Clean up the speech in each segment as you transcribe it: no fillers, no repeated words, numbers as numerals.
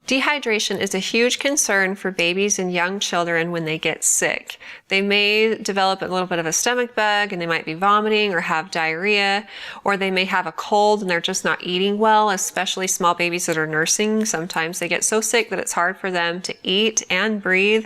Dehydration is a huge concern for babies and young children when they get sick. They may develop a little bit of a stomach bug and they might be vomiting or have diarrhea, or they may have a cold and they're just not eating well, especially small babies that are nursing. Sometimes they get so sick that it's hard for them to eat and breathe,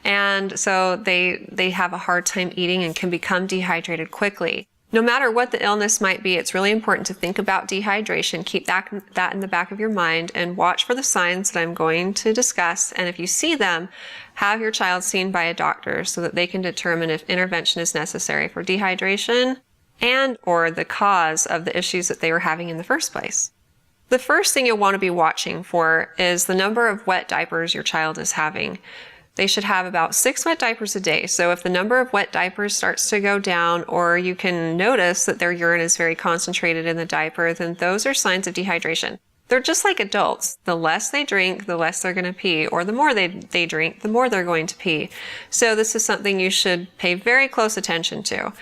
and so they have a hard time eating and can become dehydrated quickly. No matter what the illness might be, it's really important to think about dehydration. Keep that in the back of your mind and watch for the signs that I'm going to discuss. And if you see them, have your child seen by a doctor so that they can determine if intervention is necessary for dehydration and or the cause of the issues that they were having in the first place. The first thing you'll want to be watching for is the number of wet diapers your child is having. They should have about 6 wet diapers a day. So if the number of wet diapers starts to go down, or you can notice that their urine is very concentrated in the diaper, then those are signs of dehydration. They're just like adults. The less they drink, the less they're going to pee, or the more they drink, the more they're going to pee. So this is something you should pay very close attention to.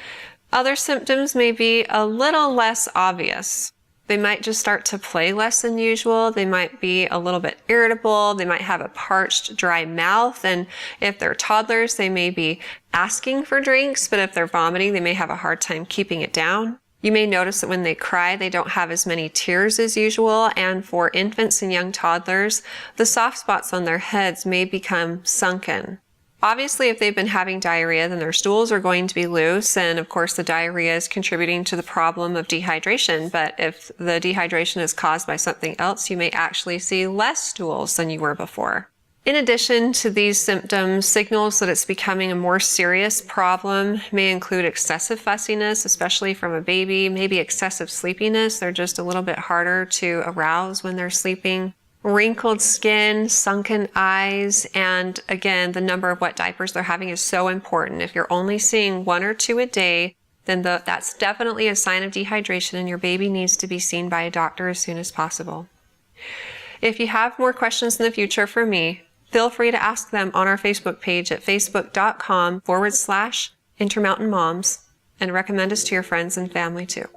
Other symptoms may be a little less obvious. They might just start to play less than usual. They might be a little bit irritable. They might have a parched, dry mouth. And if they're toddlers, they may be asking for drinks, but if they're vomiting, they may have a hard time keeping it down. You may notice that when they cry, they don't have as many tears as usual. And for infants and young toddlers, the soft spots on their heads may become sunken. Obviously, if they've been having diarrhea, then their stools are going to be loose, and of course the diarrhea is contributing to the problem of dehydration. But if the dehydration is caused by something else, you may actually see less stools than you were before. In addition to these symptoms, signals that it's becoming a more serious problem may include excessive fussiness, especially from a baby, maybe excessive sleepiness. They're just a little bit harder to arouse when they're sleeping. Wrinkled skin, sunken eyes, and again, the number of wet diapers they're having is so important. If you're only seeing 1 or 2 a day, then that's definitely a sign of dehydration, and your baby needs to be seen by a doctor as soon as possible. If you have more questions in the future for me, feel free to ask them on our Facebook page at facebook.com/Intermountain Moms, and recommend us to your friends and family too.